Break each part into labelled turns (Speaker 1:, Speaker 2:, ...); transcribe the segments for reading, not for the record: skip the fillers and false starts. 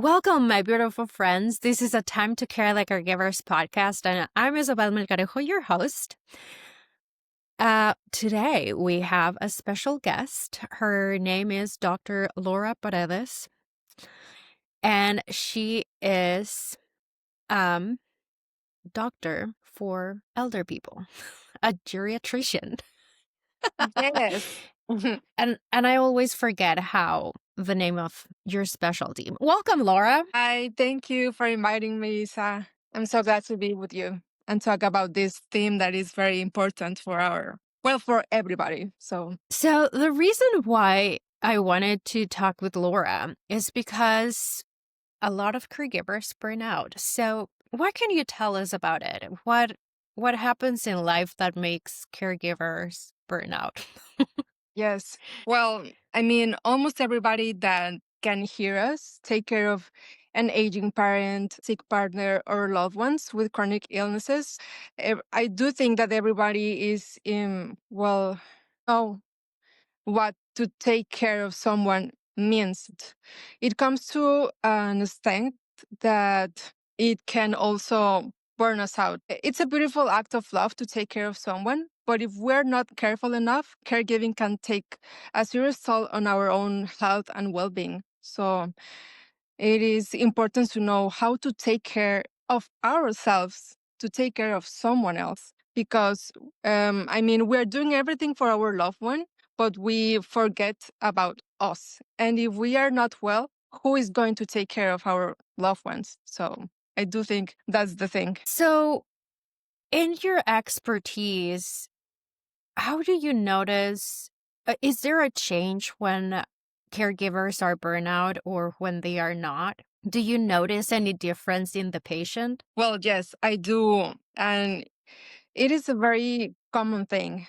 Speaker 1: Welcome, my beautiful friends. This is a Time to Care Like Caregivers podcast, and I'm Isabel Melgarejo, your host. Today, we have a special guest. Her name is Dr. Laura Paredes, and she is doctor for elder people, a geriatrician.
Speaker 2: Yes.
Speaker 1: And I always forget how the name of your specialty. Welcome, Laura.
Speaker 2: I thank you for inviting me, Isa. I'm so glad to be with you and talk about this theme that is very important for everybody.
Speaker 1: So the reason why I wanted to talk with Laura is because a lot of caregivers burn out. So what can you tell us about it? What happens in life that makes caregivers burn out?
Speaker 2: Yes. Well, almost everybody that can hear us take care of an aging parent, sick partner, or loved ones with chronic illnesses. I do think that everybody is know what to take care of someone means. It comes to an extent that it can also burn us out. It's a beautiful act of love to take care of someone, but if we're not careful enough, caregiving can take a serious toll on our own health and well being. So it is important to know how to take care of ourselves to take care of someone else because we're doing everything for our loved one, but we forget about us. And if we are not well, who is going to take care of our loved ones? So I do think that's the thing.
Speaker 1: So in your expertise, how do you notice, is there a change when caregivers are burnout or when they are not? Do you notice any difference in the patient?
Speaker 2: Well, yes, I do. And it is a very common thing.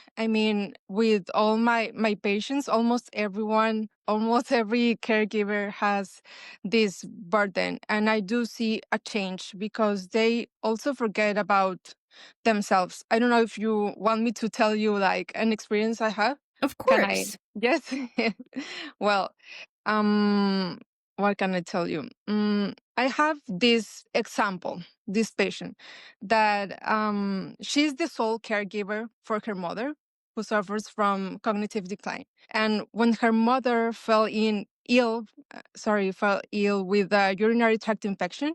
Speaker 2: With all my patients, almost every caregiver has this burden. And I do see a change because they also forget about themselves. I don't know if you want me to tell you like an experience I have.
Speaker 1: Of
Speaker 2: Can I?
Speaker 1: course.
Speaker 2: Yes. Well, um, what can I tell you? I have this example, this patient that she's the sole caregiver for her mother who suffers from cognitive decline. And when her mother fell ill with a urinary tract infection,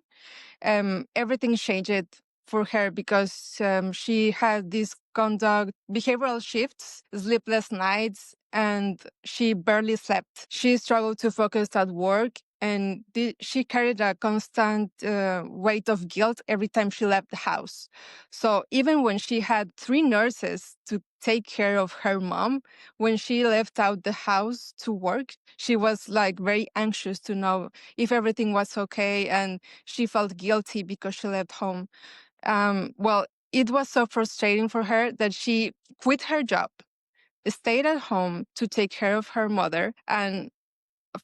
Speaker 2: everything changed for her because she had this conduct, behavioral shifts, sleepless nights, and she barely slept. She struggled to focus at work, and she carried a constant weight of guilt every time she left the house. So even when she had 3 nurses to take care of her mom, when she left out the house to work, she was like very anxious to know if everything was okay, and she felt guilty because she left home. It was so frustrating for her that she quit her job, stayed at home to take care of her mother. And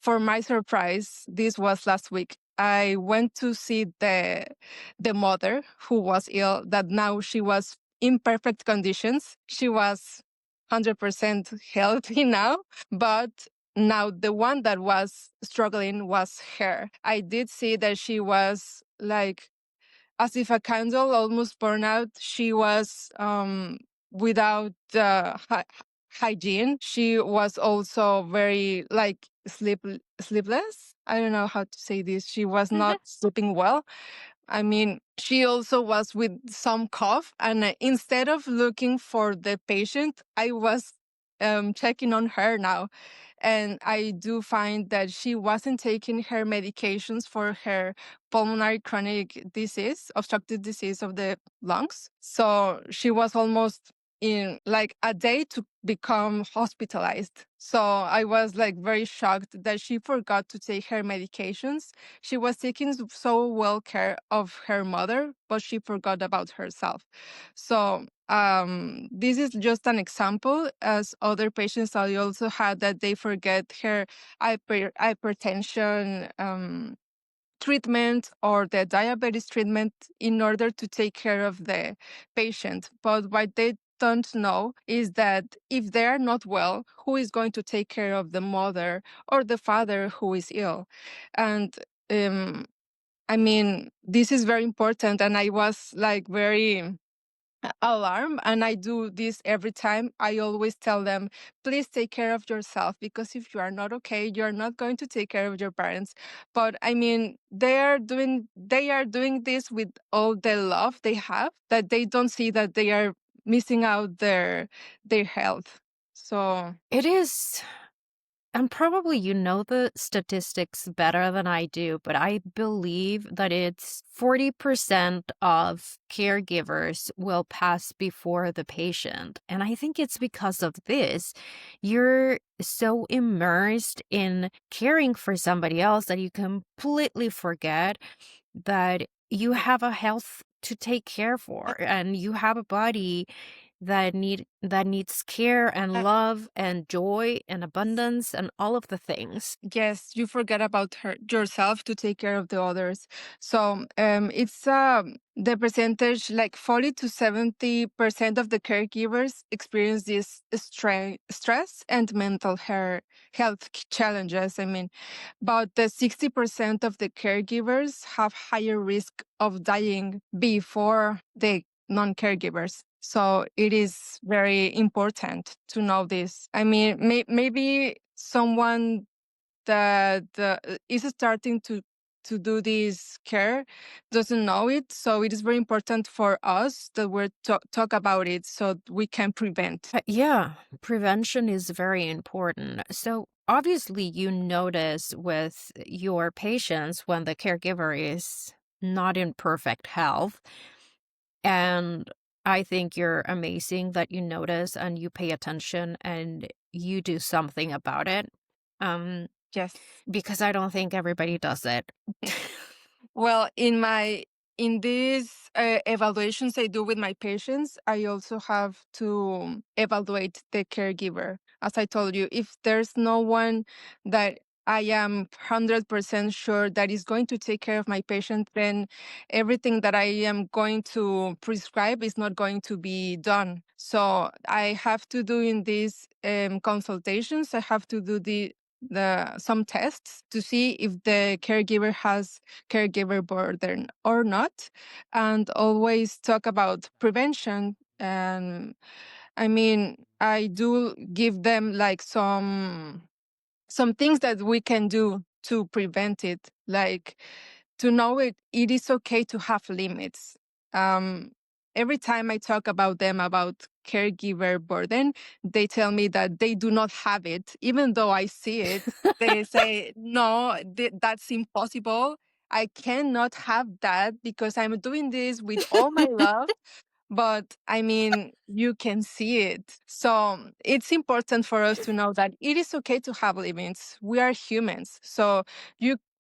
Speaker 2: for my surprise, this was last week. I went to see the mother who was ill, that now she was in perfect conditions. She was 100% healthy now, but now the one that was struggling was her. I did see that she was like as if a candle, almost burned out. She was without hygiene. She was also very like sleepless. I don't know how to say this. She was not sleeping well. She also was with some cough, and instead of looking for the patient, I was checking on her now. And I do find that she wasn't taking her medications for her pulmonary chronic disease, obstructive disease of the lungs. So she was almost in like a day to become hospitalized. So I was like very shocked that she forgot to take her medications. She was taking so well care of her mother, but she forgot about herself. So this is just an example, as other patients I also had that they forget her hypertension treatment or the diabetes treatment in order to take care of the patient. But what they don't know is that if they are not well, who is going to take care of the mother or the father who is ill? And I mean, this is very important. And I was like very alarmed. And I do this every time. I always tell them, please take care of yourself, because if you are not okay, you're not going to take care of your parents. But I mean, they are doing this with all the love they have, that they don't see that they are missing out their health. So
Speaker 1: It is. And probably you know the statistics better than I do, but I believe that it's 40% of caregivers will pass before the patient. And I think it's because of this. You're so immersed in caring for somebody else that you completely forget that you have a health to take care for and you have a body that needs care and
Speaker 2: uh,
Speaker 1: love and joy and abundance and all of the things.
Speaker 2: yes, you forget about yourself to take care of the others. So it's the percentage, like 40 to 70% of the caregivers experience this stress and mental health challenges. I mean, about the 60% of the caregivers have higher risk of dying before the non-caregivers. So it is very important to know this. I mean, maybe someone that is starting to do this care doesn't know it. So it is very important for us that we talk about it so we can prevent.
Speaker 1: Yeah, prevention is very important. So obviously you notice with your patients when the caregiver is not in perfect health. And I think you're amazing that you notice and you pay attention and you do something about it. Um,
Speaker 2: Yes.
Speaker 1: because I don't think everybody does it.
Speaker 2: Well, in these evaluations I do with my patients, I also have to evaluate the caregiver. As I told you, if there's no one that I am 100% sure that is going to take care of my patient, then everything that I am going to prescribe is not going to be done. So I have to do in these consultations, I have to do the some tests to see if the caregiver has caregiver burden or not, and always talk about prevention. And I mean, I do give them like some things that we can do to prevent it, like to know it is okay to have limits. um every time I talk about them about caregiver burden, they tell me that they do not have it, even though I see it. They say, no, that's impossible. I cannot have that because I'm doing this with all my love. But I mean, you can see it. So it's important for us to know that it is okay to have limits. We are humans. So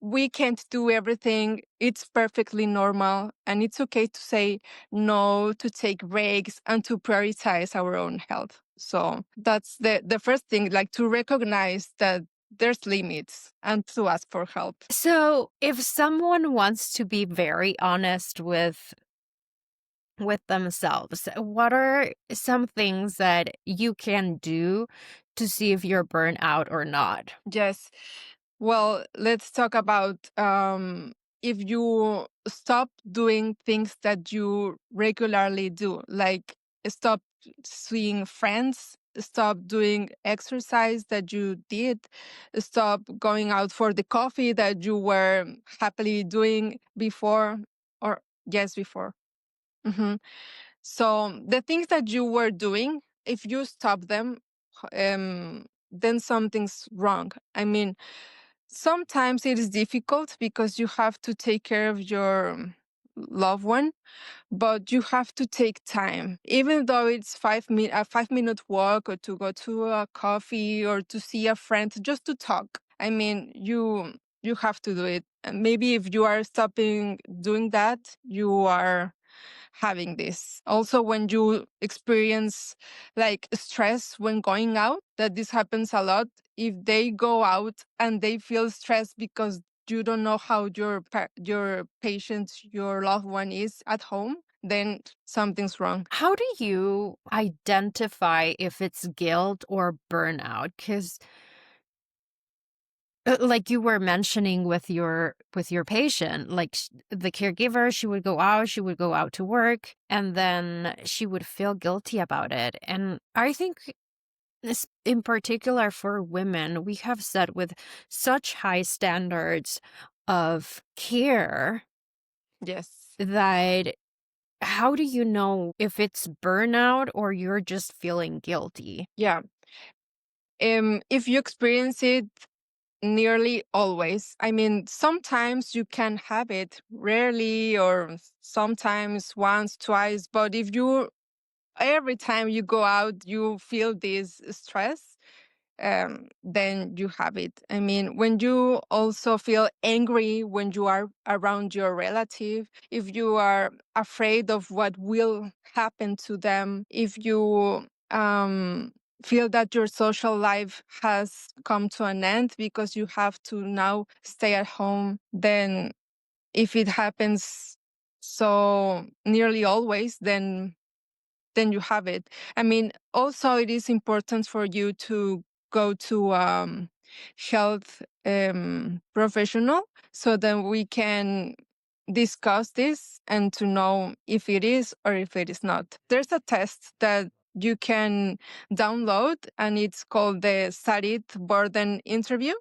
Speaker 2: we can't do everything. It's perfectly normal. And it's okay to say no, to take breaks, and to prioritize our own health. So that's the first thing, like to recognize that there's limits and to ask for help.
Speaker 1: So, if someone wants to be very honest with themselves, what are some things that you can do to see if you're burnt out or not?
Speaker 2: Yes. Well, let's talk about if you stop doing things that you regularly do, like stop seeing friends, stop doing exercise that you did, stop going out for the coffee that you were happily doing before, or yes, before. Mhm. So the things that you were doing, if you stop them, then something's wrong. I mean, sometimes it is difficult because you have to take care of your loved one, but you have to take time, even though it's a 5 minute walk, or to go to a coffee, or to see a friend, just to talk. I mean, you have to do it. And maybe if you are stopping doing that, you are having this. Also, when you experience like stress when going out, that this happens a lot. If they go out and they feel stressed because you don't know how your patient, your loved one is at home, then something's wrong.
Speaker 1: How do you identify if it's guilt or burnout? Because Like you were mentioning with your patient, like the caregiver, she would go out to work, and then she would feel guilty about it. And I think this, in particular for women, we have set with such high standards of care
Speaker 2: Yes.
Speaker 1: that how do you know if it's burnout or you're just feeling guilty?
Speaker 2: Yeah. If you experience it nearly always, I mean, sometimes you can have it rarely or sometimes once, twice, but if you every time you go out, you feel this stress, then you have it. I mean, when you also feel angry when you are around your relative, if you are afraid of what will happen to them, if you feel that your social life has come to an end because you have to now stay at home, then if it happens so nearly always, then you have it. I mean, also it is important for you to go to health professional so that we can discuss this and to know if it is or if it is not. There's a test that you can download and it's called the Sarit Burden Interview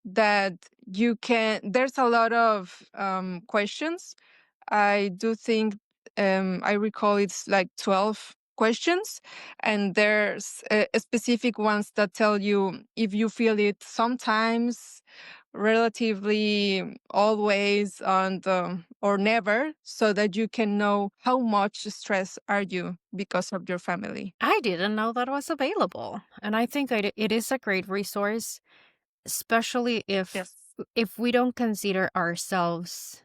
Speaker 2: that you can there's a lot of questions. I do think I recall it's like 12 questions, and there's specific ones that tell you if you feel it sometimes, relatively always, and or never, so that you can know how much stress are you because of your family.
Speaker 1: I didn't know that was available, and I think it is a great resource, especially
Speaker 2: Yes.
Speaker 1: if we don't consider ourselves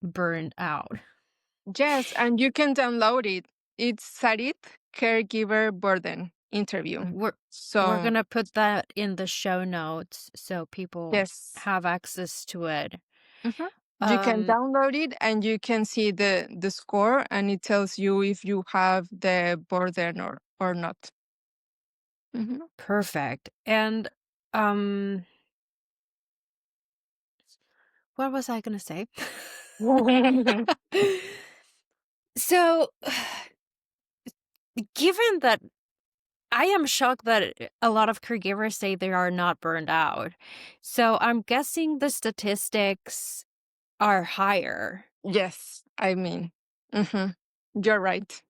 Speaker 1: burned out.
Speaker 2: Yes, and you can download it. It's Sarit Caregiver Burden Interview.
Speaker 1: We're we're
Speaker 2: So
Speaker 1: gonna put that in the show notes so people
Speaker 2: yes.
Speaker 1: have access to it.
Speaker 2: Mhm. You can
Speaker 1: Um,
Speaker 2: download it and you can see the score, and it tells you if you have the burden or not. Mhm.
Speaker 1: Perfect. And um, what was I gonna say? So, given that I am shocked that a lot of caregivers say they are not burned out. So I'm guessing the statistics are higher.
Speaker 2: Yes, I mean, mhm. You're right.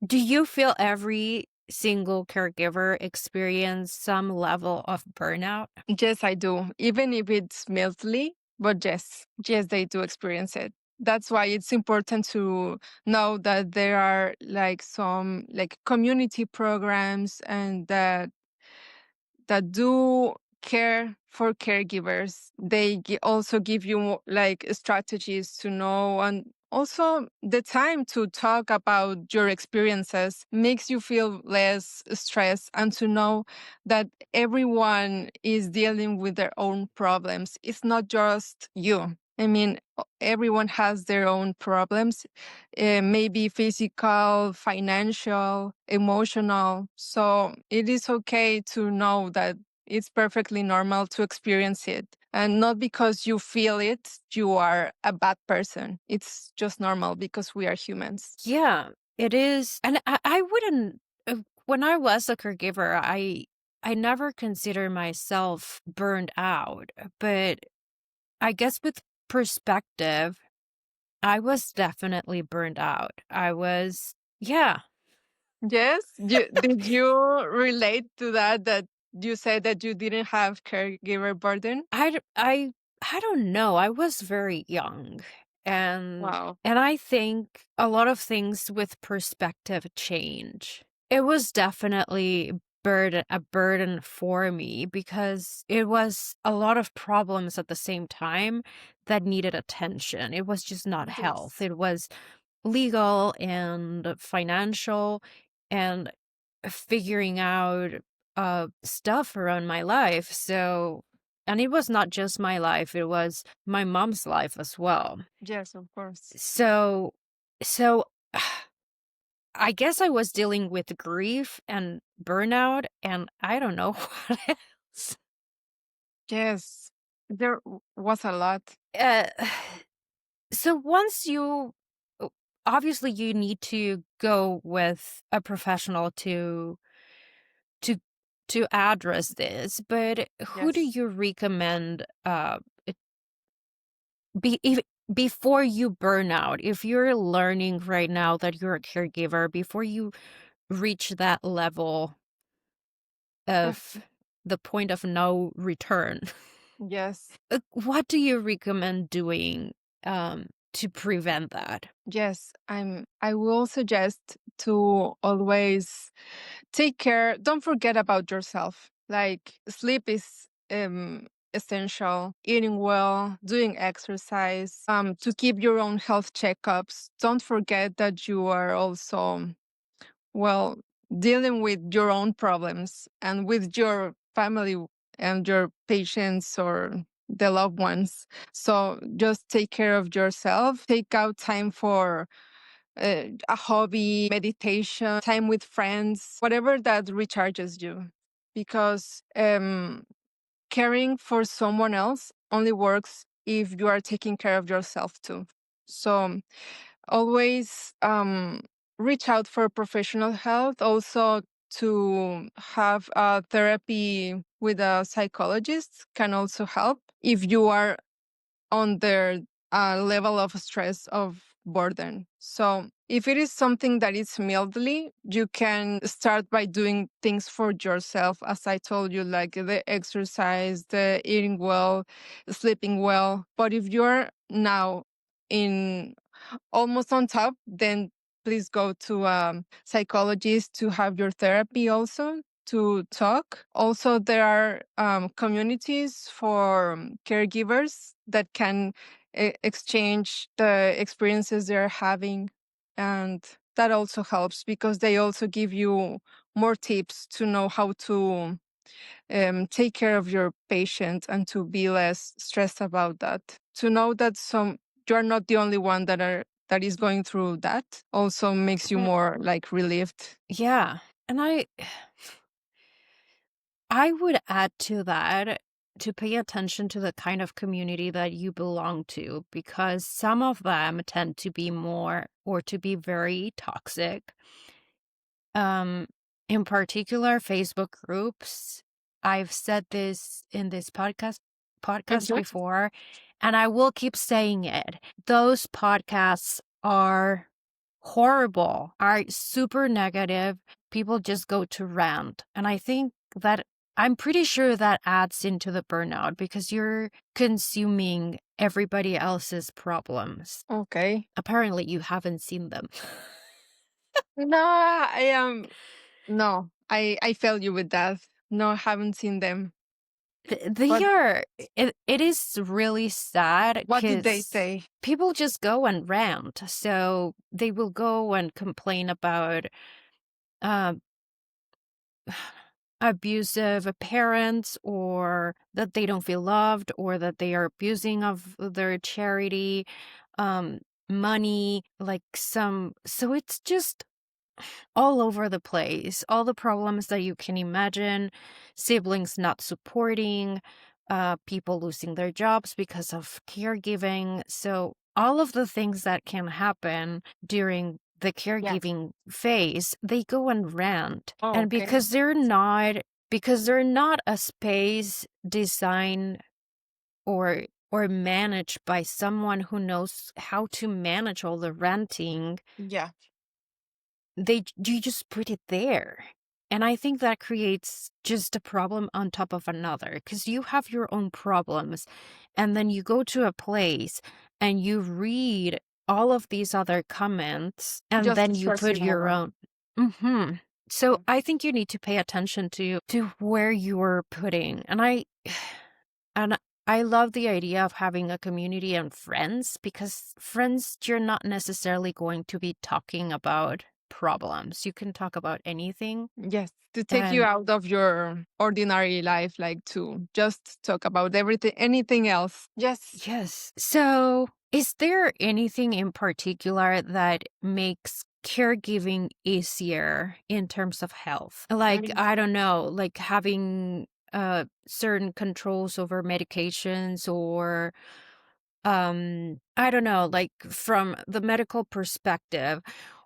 Speaker 1: Do you feel every single caregiver experience some level of burnout?
Speaker 2: Yes, I do. Even if it's mildly, but yes, they do experience it. That's why it's important to know that there are like some like community programs and that do care for caregivers. They also give you like strategies to know, and also the time to talk about your experiences makes you feel less stressed, and to know that everyone is dealing with their own problems. It's not just you. I mean, everyone has their own problems, maybe physical, financial, emotional. So it is okay to know that it's perfectly normal to experience it. And not because you feel it, you are a bad person. It's just normal because we are humans.
Speaker 1: Yeah, it is. And I wouldn't, when I was a caregiver, I never consider myself burned out, but I guess with perspective, I was definitely burned out. Yeah.
Speaker 2: Yes. Did you relate to that? That you said that you didn't have caregiver burden?
Speaker 1: I, d- I don't know. I was very young, and
Speaker 2: Wow.
Speaker 1: I think a lot of things with perspective change. It was definitely a burden for me because it was a lot of problems at the same time that needed attention. It was just not health.
Speaker 2: Yes.
Speaker 1: It was legal and financial and figuring out stuff around my life. So, and it was not just my life, it was my mom's life as well.
Speaker 2: Yes, of course.
Speaker 1: So, so I guess I was dealing with grief and burnout, and I don't know what else.
Speaker 2: Yes, there was a lot.
Speaker 1: Uh, so once you o obviously, you need to go with a professional to to address this, but who do
Speaker 2: Yes.
Speaker 1: you recommend, it if before you burn out, if you're learning right now that you're a caregiver, before you reach that level of
Speaker 2: Uh,
Speaker 1: the point of no return,
Speaker 2: yes.
Speaker 1: what do you recommend doing, to prevent that?
Speaker 2: Yes, I will suggest to always take care. Don't forget about yourself. Like sleep is essential, eating well, doing exercise, to keep your own health checkups. Don't forget that you are also, well, dealing with your own problems and with your family and your patients or the loved ones. So just take care of yourself. Take out time for a hobby, meditation, time with friends, whatever that recharges you. Because caring for someone else only works if you are taking care of yourself too. So always reach out for professional help. Also, to have a therapy with a psychologist can also help if you are on their level of stress of burden. So if it is something that is mildly, you can start by doing things for yourself, as I told you, like the exercise, the eating well, sleeping well. But if you're now in almost on top, then please go to a psychologist to have your therapy also to talk. Also, there are communities for caregivers that can exchange the experiences they're having. And that also helps because they also give you more tips to know how to take care of your patient and to be less stressed about that. To know that you're not the only one that is going through that also makes you
Speaker 1: Mm,
Speaker 2: more like relieved.
Speaker 1: yeah, and I would add to that to pay attention to the kind of community that you belong to, because some of them tend to be more or to be very toxic. Um, in particular, Facebook groups. I've said this in this podcast
Speaker 2: Mhm.
Speaker 1: before, and I will keep saying it. Those podcasts are horrible, are super negative. People just go to rant. And I think that I'm pretty sure that adds into the burnout because you're consuming everybody else's problems.
Speaker 2: Okay.
Speaker 1: Apparently, you haven't seen them.
Speaker 2: No, I am. No, I failed you with that. No, I haven't seen them.
Speaker 1: They
Speaker 2: But
Speaker 1: are it is really sad
Speaker 2: what did they
Speaker 1: because
Speaker 2: say?
Speaker 1: people just go and rant. So they will go and complain about uh, abusive parents, or that they don't feel loved, or that they are abusing of their charity, um, money, like some. So it's just all over the place. All the problems that you can imagine, siblings not supporting, people losing their jobs because of caregiving. So, all of the things that can happen during the
Speaker 2: Yes.
Speaker 1: caregiving phase, they go and rant.
Speaker 2: Oh,
Speaker 1: And
Speaker 2: okay.
Speaker 1: because they're not a space designed or managed by someone who knows how to manage all the ranting,
Speaker 2: Yeah.
Speaker 1: you just put it there. And I think that creates just a problem on top of another, because you have your own problems, and then you go to a place and you read all of these other comments, and
Speaker 2: Just to
Speaker 1: then you
Speaker 2: stress
Speaker 1: put
Speaker 2: you
Speaker 1: your
Speaker 2: more.
Speaker 1: own. Hmm. So I think you need to pay attention to where you're putting. And I love the idea of having a community and friends, because friends, you're not necessarily going to be talking about problems. You can talk about anything.
Speaker 2: Yes, to take you
Speaker 1: And
Speaker 2: out of your ordinary life, like to just talk about everything, anything else. Yes.
Speaker 1: yes. So, is there anything in particular that makes caregiving easier in terms of health? Like,
Speaker 2: Mm.
Speaker 1: I don't know, like having certain controls over medications or I don't know, like from the medical perspective,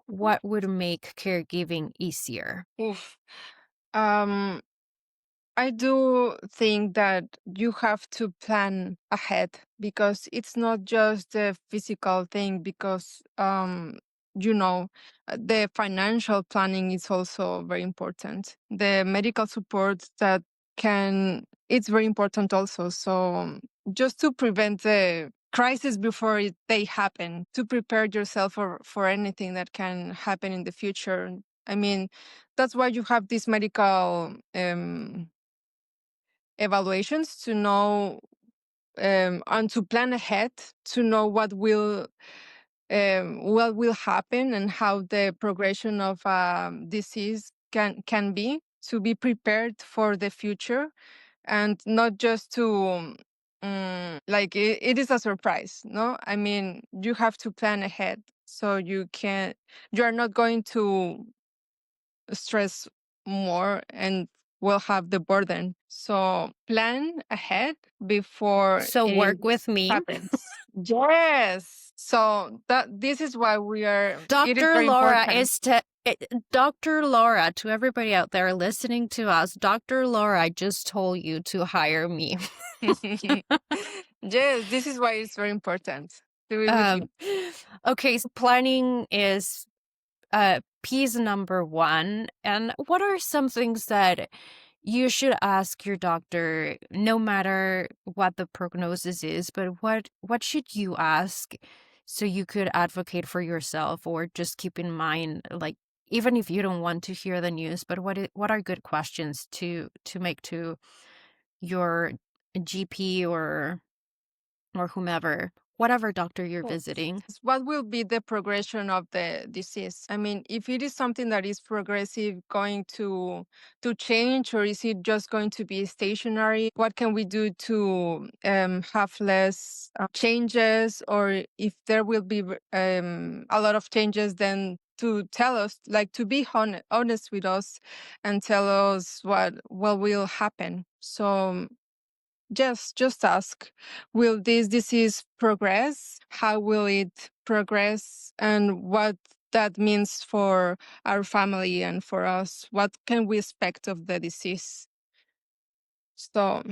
Speaker 1: what would make caregiving easier?
Speaker 2: Oof. Um, I do think that you have to plan ahead because it's not just the physical thing, because you know the financial planning is also very important. The medical support that can it's very important also. So just to prevent the crisis before they happen, to prepare yourself for anything that can happen in the future. I mean, that's why you have these medical evaluations to know and to plan ahead to know what will happen and how the progression of disease can be, to be prepared for the future and not just to like it is a surprise. No, I mean, you have to plan ahead so you are not going to stress more and will have the burden. So plan ahead before
Speaker 1: So
Speaker 2: it
Speaker 1: work with me.
Speaker 2: happens. Yes. So that this is why it is
Speaker 1: Dr.
Speaker 2: very
Speaker 1: Laura
Speaker 2: important.
Speaker 1: is to Dr. Laura, to everybody out there listening to us, Dr. Laura just told you to hire me.
Speaker 2: Yes, this is why it's very important to be with you.
Speaker 1: um, okay, so planning is piece number one. And what are some things that you should ask your doctor, no matter what the prognosis is, but what should you ask so you could advocate for yourself, or just keep in mind, like, even if you don't want to hear the news, but what are good questions to make to your GP or whomever, whatever doctor you're
Speaker 2: Yes.
Speaker 1: visiting?
Speaker 2: What will be the progression of the disease? I mean, if it is something that is progressive, going to change, or is it just going to be stationary? What can we do to have less changes, or if there will be a lot of changes, then to tell us, like to be honest with us, and tell us what will happen. So just ask, will this disease progress? How will it progress? And what that means for our family and for us? What can we expect of the disease? So,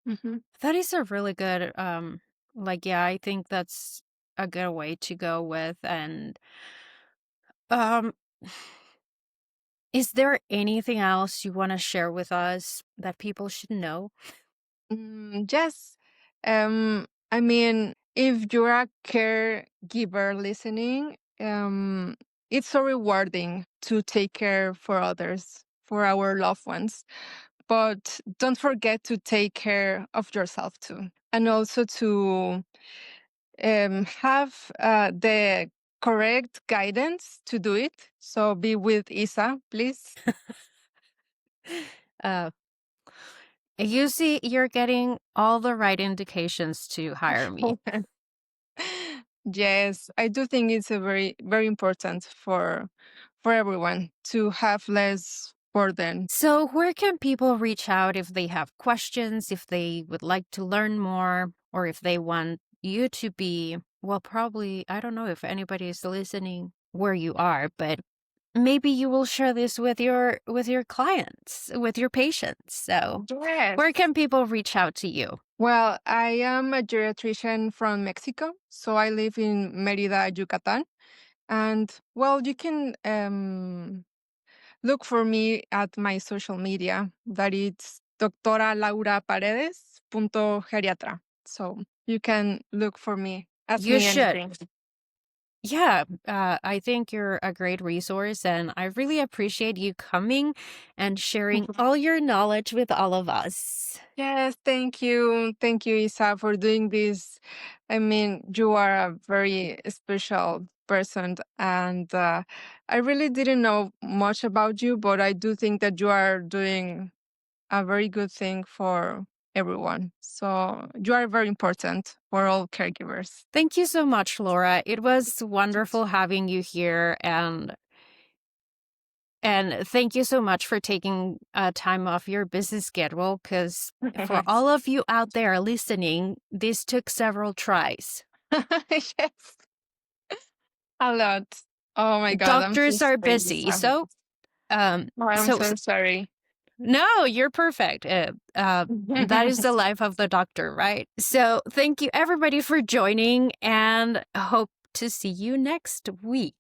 Speaker 2: mhm.
Speaker 1: That is a really good like, yeah, I think that's a good way to go with. And um is there anything else you want to share with us that people should know?
Speaker 2: Yes. I mean, if you're a caregiver listening, it's so rewarding to take care for others, for our loved ones. But don't forget to take care of yourself too. And also to have the correct guidance to do it. So be with Isa, please.
Speaker 1: uh you see, you're getting all the right indications to hire me.
Speaker 2: Yes, I do think it's a very important for everyone to have less burden.
Speaker 1: So where can people reach out if they have questions, if they would like to learn more, or if they want you to be, well, probably, I don't know if anybody is listening where you are, but maybe you will share this with your clients, with your patients. So where
Speaker 2: Yes.
Speaker 1: can people reach out to you?
Speaker 2: Well, I am a geriatrician from Mexico, so I live in Mérida, Yucatan. And well, you can look for me at my social media. That it's Doctora Laura Paredes punto geriatra. So you can look for me. Ask
Speaker 1: You
Speaker 2: me
Speaker 1: should.
Speaker 2: anything.
Speaker 1: Yeah, I think you're a great resource, and I really appreciate you coming and sharing all your knowledge with all of us.
Speaker 2: Yes, thank you. Thank you, Isa, for doing this. I mean, you are a very special person, and I really didn't know much about you, but I do think that you are doing a very good thing for everyone. So you are very important for all caregivers.
Speaker 1: Thank you so much, Laura. It was wonderful having you here, and And thank you so much for taking time off your busy schedule, because for all of you out there listening, this took several tries.
Speaker 2: Yes, a lot. Oh my God, I'm
Speaker 1: Doctors
Speaker 2: just
Speaker 1: are
Speaker 2: crazy.
Speaker 1: busy, so
Speaker 2: Oh, I'm
Speaker 1: so
Speaker 2: so sorry.
Speaker 1: no, you're perfect. That is the life of the doctor, right? So thank you everybody for joining, and hope to see you next week.